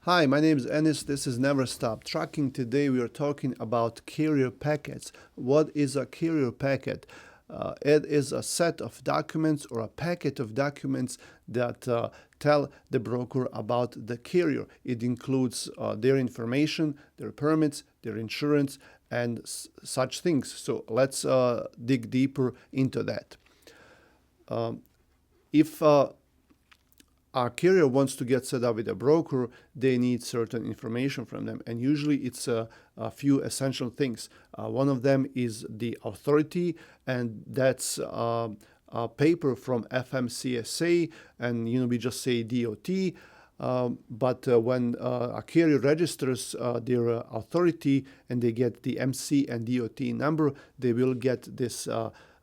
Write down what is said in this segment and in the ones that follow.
Hi, my name is Ennis. This is Never Stop Trucking. Today we are talking about carrier packets. What is a carrier packet? It is a set of documents or a packet of documents that tell the broker about the carrier. It includes their information, their permits, their insurance, and such things. So let's dig deeper into that. If our carrier wants to get set up with a broker, they need certain information from them. And usually it's a few essential things. One of them is the authority, and that's a paper from FMCSA, and we just say DOT. But when a carrier registers their authority and they get the MC and DOT number, they will get this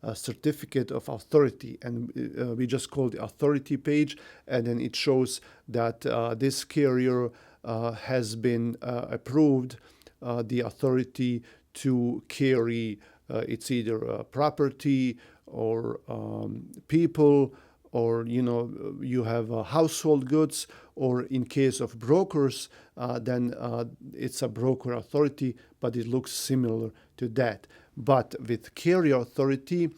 a certificate of authority, and we just call the authority page, and then it shows that this carrier has been approved the authority to carry it's either property or people, or you have household goods, or in case of brokers, then it's a broker authority, but it looks similar to that. But with carrier authority,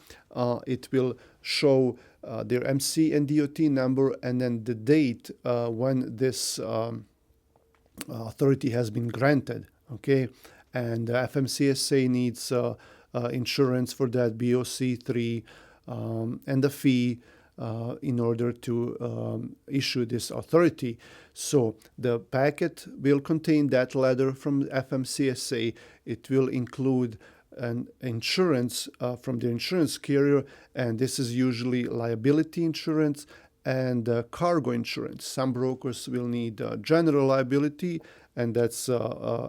it will show their MC and DOT number, and then the date when this authority has been granted. Okay, and FMCSA needs insurance for that, BOC3, and the fee in order to issue this authority. So the packet will contain that letter from FMCSA. It will include an insurance from the insurance carrier, and this is usually liability insurance and cargo insurance. Some brokers will need general liability, and that's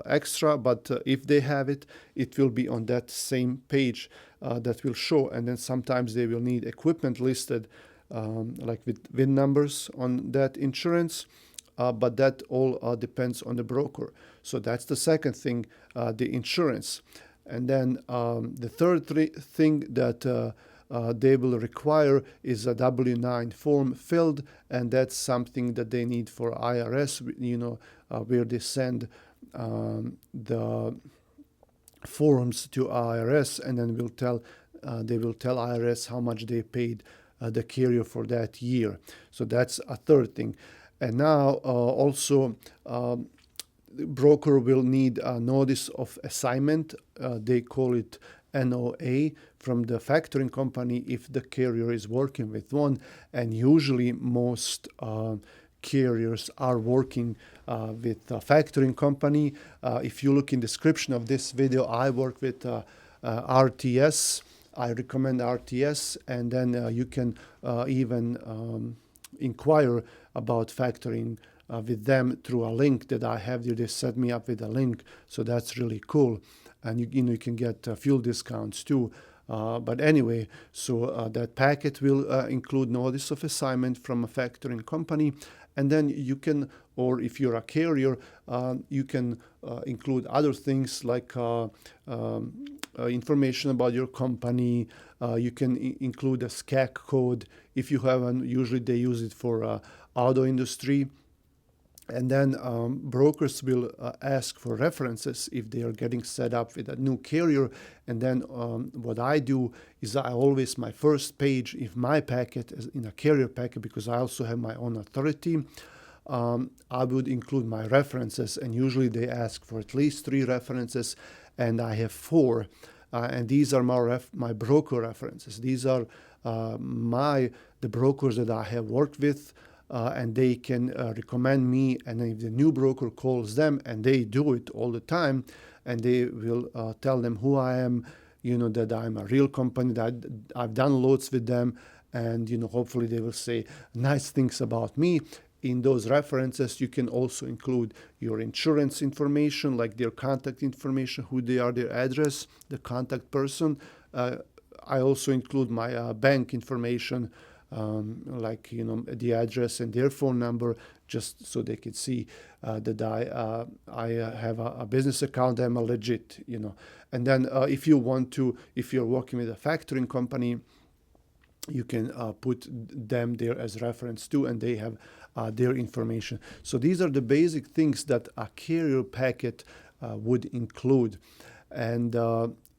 extra, but if they have it, it will be on that same page that will show. And then sometimes they will need equipment listed, like with VIN numbers on that insurance. But that all depends on the broker. So that's the second thing, the insurance. And then the third thing that they will require is a W-9 form filled, and that's something that they need for IRS, where they send the forms to IRS, and then they will tell IRS how much they paid the carrier for that year. So that's a third thing. And now also the broker will need a notice of assignment. They call it NOA from the factoring company if the carrier is working with one. And usually most carriers are working with a factoring company. If you look in the description of this video, I work with RTS. I recommend RTS, and then you can even inquire about factoring with them through a link that I have there. They set me up with a link, so that's really cool. And you can get fuel discounts too. But anyway, so that packet will include notice of assignment from a factoring company, and then you can, or if you're a carrier, you can include other things like information about your company. You can include a SCAC code if you have one. Usually they use it for auto industry. And then brokers will ask for references if they are getting set up with a new carrier. And then what I do is my first page, if my packet is in a carrier packet, because I also have my own authority, I would include my references. And usually they ask for at least 3 references, and I have 4. And these are my broker references. These are the brokers that I have worked with. And they can recommend me, and if the new broker calls them, and they do it all the time, and they will tell them who I am, that I'm a real company, that I've done loads with them, and hopefully they will say nice things about me. In those references, you can also include your insurance information, like their contact information, who they are, their address, the contact person. I also include my bank information, like the address and their phone number, just so they could see that I have a business account. I'm a legit, And then if you're working with a factoring company, you can put them there as reference too, and they have their information. So these are the basic things that a carrier packet would include. And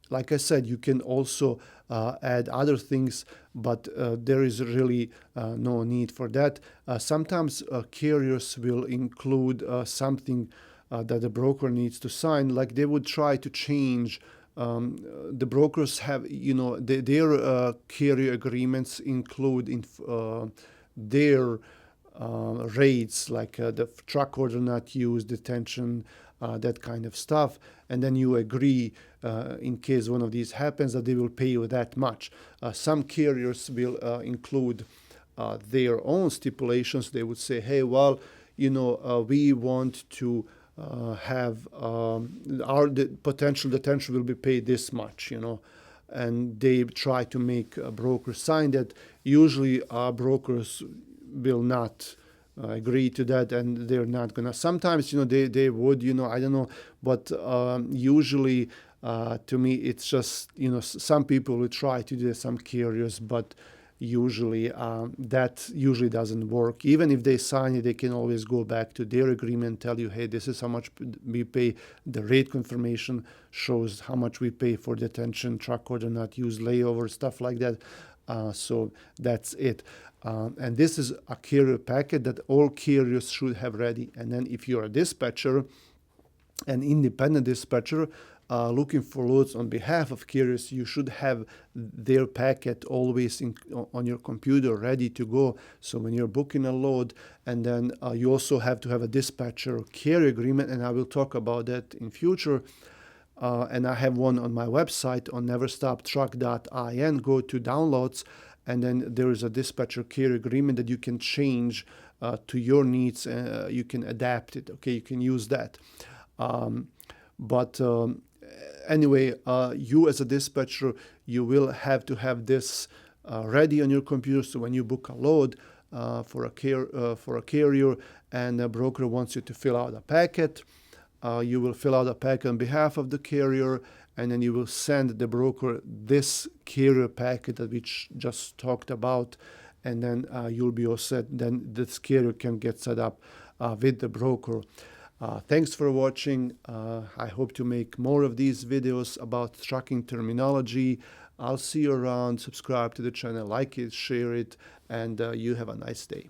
like I said, you can also add other things, but there is really no need for that. Sometimes carriers will include something that the broker needs to sign, like they would try to change. The brokers have, their carrier agreements include their rates, like the truck order not used, detention, that kind of stuff. And then you agree, in case one of these happens, that they will pay you that much. Some carriers will include their own stipulations. They would say, hey, well, we want to have the potential detention will be paid this much, and they try to make brokers sign that. Usually brokers will not agree to that, and they're not gonna. Sometimes they would, I don't know, but usually to me it's just some people will try to do that, some carriers, but usually that usually doesn't work. Even if they sign it, they can always go back to their agreement, tell you, hey, this is how much we pay. The rate confirmation shows how much we pay for detention, truck order not used, layover, stuff like that. So that's it. And this is a carrier packet that all carriers should have ready. And then if you're a dispatcher, an independent dispatcher, looking for loads on behalf of carriers, you should have their packet always on your computer ready to go. So when you're booking a load, and then you also have to have a dispatcher carrier agreement, and I will talk about that in future. And I have one on my website on neverstoptruck.in. Go to downloads, and then there is a dispatcher carrier agreement that you can change to your needs. You can adapt it. Okay, you can use that. Anyway, you as a dispatcher, you will have to have this ready on your computer. So when you book a load for a carrier, and a broker wants you to fill out a packet, you will fill out a packet on behalf of the carrier, and then you will send the broker this carrier packet that we just talked about, and then you'll be all set. Then this carrier can get set up with the broker. Thanks for watching. I hope to make more of these videos about trucking terminology. I'll see you around. Subscribe to the channel, like it, share it, and you have a nice day.